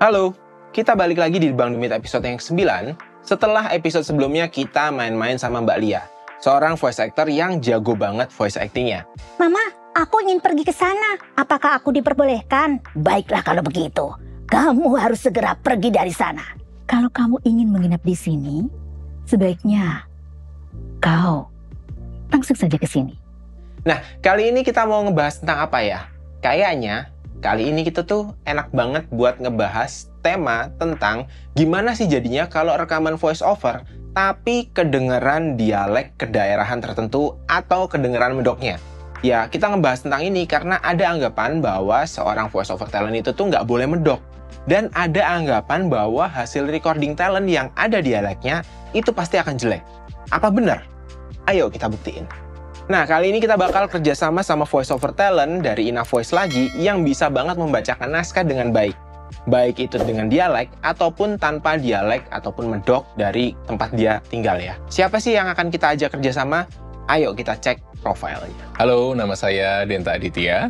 Halo, kita balik lagi di Bang Demit episode yang ke-9. Setelah episode sebelumnya kita main-main sama Mbak Lia, seorang voice actor yang jago banget voice actingnya. Mama, aku ingin pergi ke sana. Apakah aku diperbolehkan? Baiklah kalau begitu. Kamu harus segera pergi dari sana. Kalau kamu ingin menginap di sini, sebaiknya kau langsung saja ke sini. Nah, kali ini kita mau ngebahas tentang apa ya? Kayaknya kali ini kita tuh enak banget buat ngebahas tema tentang gimana sih jadinya kalau rekaman voice over tapi kedengeran dialek kedaerahan tertentu atau kedengeran medoknya. Ya, kita ngebahas tentang ini karena ada anggapan bahwa seorang voice over talent itu tuh nggak boleh medok. Dan ada anggapan bahwa hasil recording talent yang ada dialeknya itu pasti akan jelek. Apa benar? Ayo kita buktiin. Nah, kali ini kita bakal kerjasama sama voice over talent dari Ina Voice lagi yang bisa banget membacakan naskah dengan baik. Baik itu dengan dialek ataupun tanpa dialek ataupun medok dari tempat dia tinggal ya. Siapa sih yang akan kita ajak kerjasama? Ayo kita cek profilnya. Halo, nama saya Denta Aditya.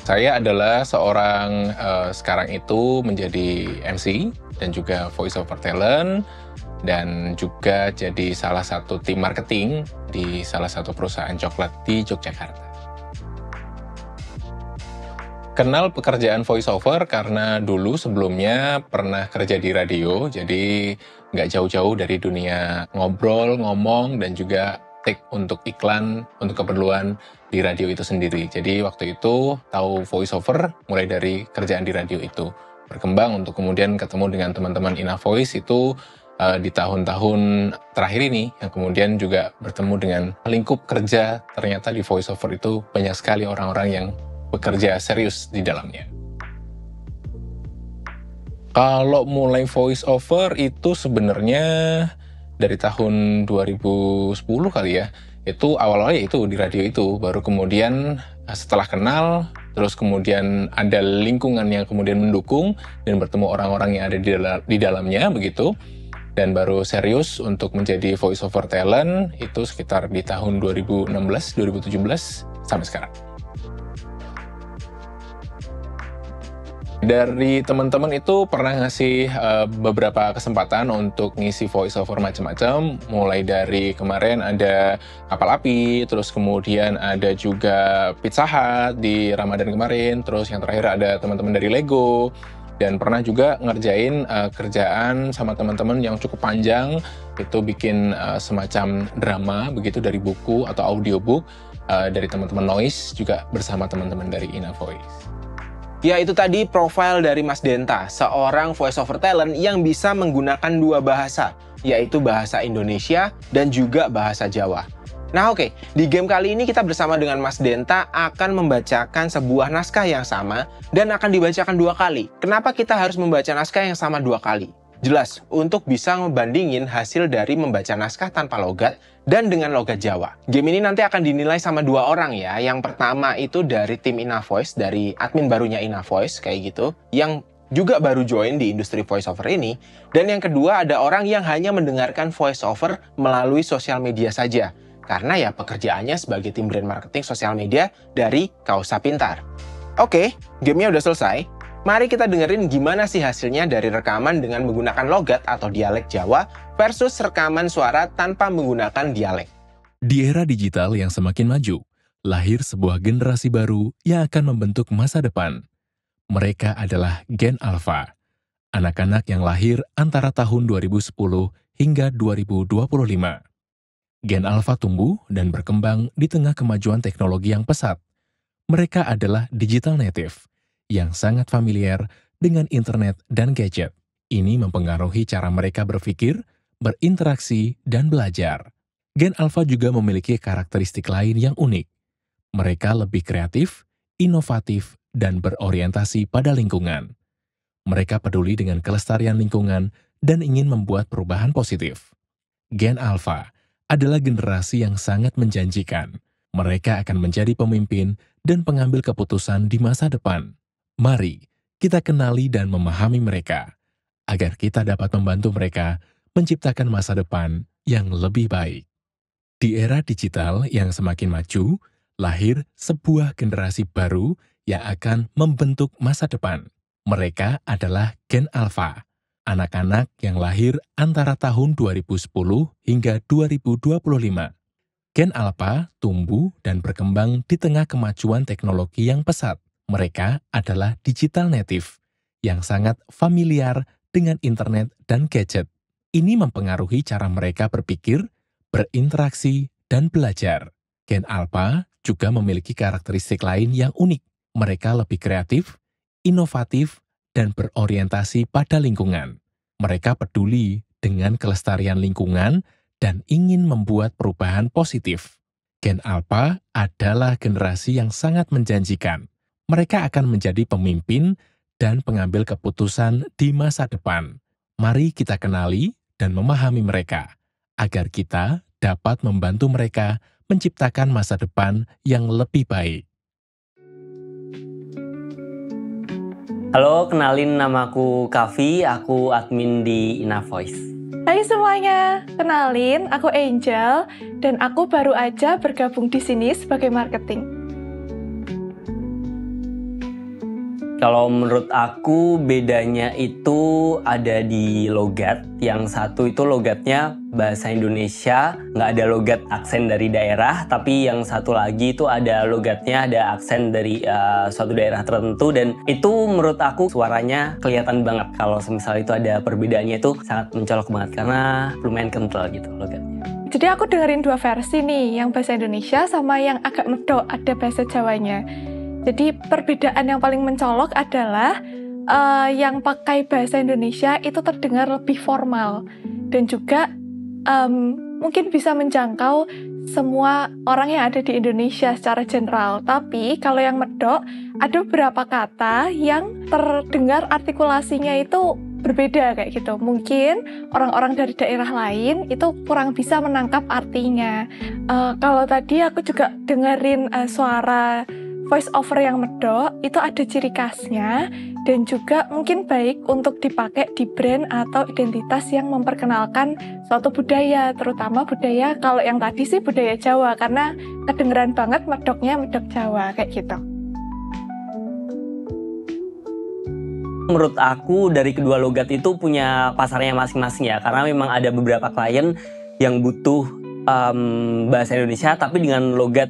Saya adalah seorang sekarang itu menjadi MC dan juga voice over talent dan juga jadi salah satu tim marketing di salah satu perusahaan coklat di Yogyakarta. Kenal pekerjaan voice over karena dulu sebelumnya pernah kerja di radio, jadi nggak jauh-jauh dari dunia ngobrol, ngomong, dan juga take untuk iklan, untuk keperluan di radio itu sendiri. Jadi waktu itu tahu voice over mulai dari kerjaan di radio itu. Berkembang untuk kemudian ketemu dengan teman-teman Ina Voice itu di tahun-tahun terakhir ini, yang kemudian juga bertemu dengan lingkup kerja. Ternyata di voice over itu banyak sekali orang-orang yang bekerja serius di dalamnya. Kalau mulai voice over itu sebenarnya dari tahun 2010 kali ya. Itu awal-awalnya itu di radio itu, baru kemudian setelah kenal, terus kemudian ada lingkungan yang kemudian mendukung dan bertemu orang-orang yang ada di dalamnya begitu. Dan baru serius untuk menjadi voice over talent itu sekitar di tahun 2016-2017 sampai sekarang. Dari teman-teman itu pernah ngasih beberapa kesempatan untuk ngisi voice over macam-macam, mulai dari kemarin ada Kapal Api, terus kemudian ada juga Pizza Hut di Ramadan kemarin, terus yang terakhir ada teman-teman dari Lego. Dan pernah juga ngerjain kerjaan sama teman-teman yang cukup panjang, itu bikin semacam drama begitu dari buku atau audiobook dari teman-teman Noise, juga bersama teman-teman dari Ina Voice. Ya, itu tadi profil dari Mas Denta, seorang voice over talent yang bisa menggunakan dua bahasa, yaitu bahasa Indonesia dan juga bahasa Jawa. Nah oke, di game kali ini kita bersama dengan Mas Denta akan membacakan sebuah naskah yang sama dan akan dibacakan dua kali. Kenapa kita harus membaca naskah yang sama dua kali? Jelas, untuk bisa membandingin hasil dari membaca naskah tanpa logat dan dengan logat Jawa. Game ini nanti akan dinilai sama dua orang ya. Yang pertama itu dari tim Ina Voice, dari admin barunya Ina Voice kayak gitu, yang juga baru join di industri voice over ini. Dan yang kedua ada orang yang hanya mendengarkan voice over melalui sosial media saja. Karena ya pekerjaannya sebagai tim brand marketing sosial media dari Kausa Pintar. Oke, gamenya udah selesai. Mari kita dengerin gimana sih hasilnya dari rekaman dengan menggunakan logat atau dialek Jawa versus rekaman suara tanpa menggunakan dialek. Di era digital yang semakin maju, lahir sebuah generasi baru yang akan membentuk masa depan. Mereka adalah Gen Alpha, anak-anak yang lahir antara tahun 2010 hingga 2025. Gen Alpha tumbuh dan berkembang di tengah kemajuan teknologi yang pesat. Mereka adalah digital native, yang sangat familiar dengan internet dan gadget. Ini mempengaruhi cara mereka berpikir, berinteraksi, dan belajar. Gen Alpha juga memiliki karakteristik lain yang unik. Mereka lebih kreatif, inovatif, dan berorientasi pada lingkungan. Mereka peduli dengan kelestarian lingkungan dan ingin membuat perubahan positif. Gen Alpha adalah generasi yang sangat menjanjikan. Mereka akan menjadi pemimpin dan pengambil keputusan di masa depan. Mari kita kenali dan memahami mereka, agar kita dapat membantu mereka menciptakan masa depan yang lebih baik. Di era digital yang semakin maju, lahir sebuah generasi baru yang akan membentuk masa depan. Mereka adalah Gen Alpha, anak-anak yang lahir antara tahun 2010 hingga 2025. Gen Alpha tumbuh dan berkembang di tengah kemajuan teknologi yang pesat. Mereka adalah digital native, yang sangat familiar dengan internet dan gadget. Ini mempengaruhi cara mereka berpikir, berinteraksi, dan belajar. Gen Alpha juga memiliki karakteristik lain yang unik. Mereka lebih kreatif, inovatif, dan berorientasi pada lingkungan. Mereka peduli dengan kelestarian lingkungan dan ingin membuat perubahan positif. Gen Alpha adalah generasi yang sangat menjanjikan. Mereka akan menjadi pemimpin dan pengambil keputusan di masa depan. Mari kita kenali dan memahami mereka, agar kita dapat membantu mereka menciptakan masa depan yang lebih baik. Halo, kenalin namaku Kavi, aku admin di Inavoice. Hai semuanya, kenalin aku Angel dan aku baru aja bergabung di sini sebagai marketing. Kalau menurut aku bedanya itu ada di logat. Yang satu itu logatnya bahasa Indonesia, nggak ada logat aksen dari daerah. Tapi yang satu lagi itu ada logatnya, ada aksen dari suatu daerah tertentu. Dan itu menurut aku suaranya kelihatan banget. Kalau misalnya itu ada perbedaannya itu sangat mencolok banget karena lumayan kental gitu logatnya. Jadi aku dengerin dua versi nih, yang bahasa Indonesia sama yang agak medok, ada bahasa Jawanya. Jadi perbedaan yang paling mencolok adalah yang pakai bahasa Indonesia itu terdengar lebih formal dan juga mungkin bisa menjangkau semua orang yang ada di Indonesia secara general. Tapi kalau yang medok, ada beberapa kata yang terdengar artikulasinya itu berbeda kayak gitu. Mungkin orang-orang dari daerah lain itu kurang bisa menangkap artinya. Kalau tadi aku juga dengerin suara voice over yang medok, itu ada ciri khasnya dan juga mungkin baik untuk dipakai di brand atau identitas yang memperkenalkan suatu budaya, terutama budaya, kalau yang tadi sih budaya Jawa, karena kedengeran banget medoknya medok Jawa, kayak gitu. Menurut aku dari kedua logat itu punya pasarnya masing-masing ya, karena memang ada beberapa klien yang butuh bahasa Indonesia tapi dengan logat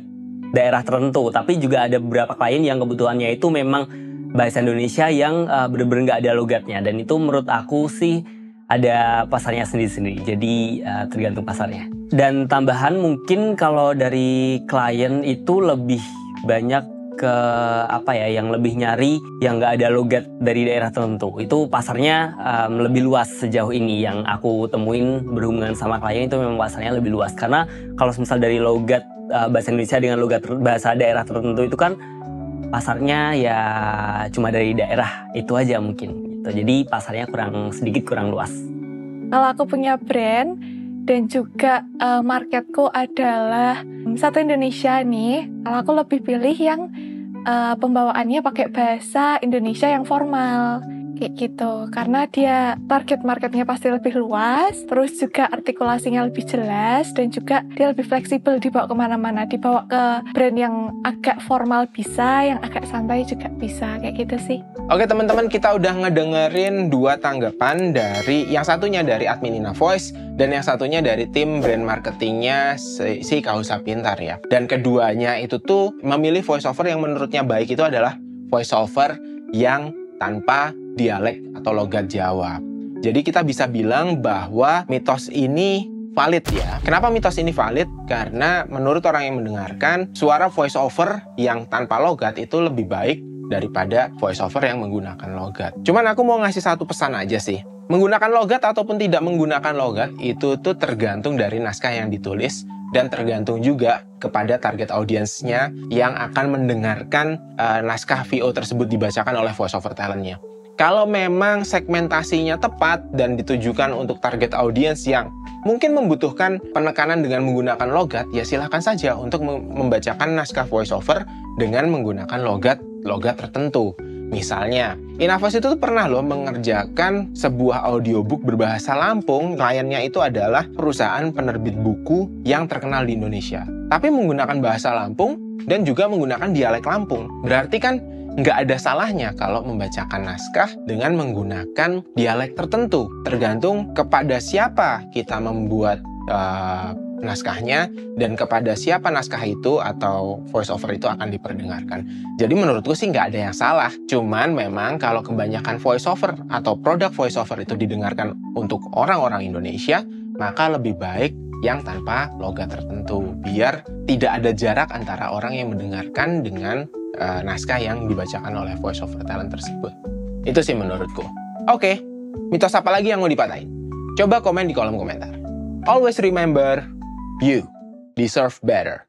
daerah tertentu, tapi juga ada beberapa klien yang kebutuhannya itu memang bahasa Indonesia yang benar-benar nggak ada logatnya, dan itu menurut aku sih ada pasarnya sendiri-sendiri, jadi tergantung pasarnya. Dan tambahan mungkin kalau dari klien itu lebih banyak ke yang lebih nyari yang nggak ada logat dari daerah tertentu, itu pasarnya lebih luas sejauh ini yang aku temuin berhubungan sama klien, itu memang pasarnya lebih luas, karena kalau misal dari logat bahasa Indonesia dengan logat bahasa daerah tertentu itu kan pasarnya ya cuma dari daerah itu aja mungkin gitu. Jadi pasarnya sedikit kurang luas. Kalau aku punya brand dan juga marketku adalah satu Indonesia nih, kalau aku lebih pilih yang pembawaannya pakai bahasa Indonesia yang formal kayak gitu, karena dia target marketnya pasti lebih luas, terus juga artikulasinya lebih jelas, dan juga dia lebih fleksibel dibawa kemana-mana, dibawa ke brand yang agak formal bisa, yang agak santai juga bisa, kayak gitu sih. Oke teman-teman, kita udah ngedengerin dua tanggapan dari yang satunya dari admin Inavoice dan yang satunya dari tim brand marketingnya si Kausa Pintar ya. Dan keduanya itu tuh memilih voiceover yang menurutnya baik itu adalah voiceover yang tanpa dialek atau logat Jawa. Jadi kita bisa bilang bahwa mitos ini valid ya. Kenapa mitos ini valid? Karena menurut orang yang mendengarkan, suara voiceover yang tanpa logat itu lebih baik daripada voiceover yang menggunakan logat. Cuman aku mau ngasih satu pesan aja sih. Menggunakan logat ataupun tidak menggunakan logat itu tuh tergantung dari naskah yang ditulis dan tergantung juga kepada target audiensnya yang akan mendengarkan naskah VO tersebut dibacakan oleh voiceover talentnya. Kalau memang segmentasinya tepat dan ditujukan untuk target audiens yang mungkin membutuhkan penekanan dengan menggunakan logat, ya silahkan saja untuk membacakan naskah voiceover dengan menggunakan logat tertentu. Misalnya, Inavoice itu pernah loh mengerjakan sebuah audiobook berbahasa Lampung. Kliennya itu adalah perusahaan penerbit buku yang terkenal di Indonesia. Tapi menggunakan bahasa Lampung dan juga menggunakan dialek Lampung. Berarti kan nggak ada salahnya kalau membacakan naskah dengan menggunakan dialek tertentu. Tergantung kepada siapa kita membuat naskahnya dan kepada siapa naskah itu atau voice over itu akan diperdengarkan. Jadi menurutku sih nggak ada yang salah. Cuman memang kalau kebanyakan voice over atau produk voice over itu didengarkan untuk orang-orang Indonesia, maka lebih baik yang tanpa logat tertentu. Biar tidak ada jarak antara orang yang mendengarkan dengan naskah yang dibacakan oleh voice over talent tersebut. Itu sih menurutku. Oke, mitos apa lagi yang mau dipatahin? Coba komen di kolom komentar. Always remember, you deserve better.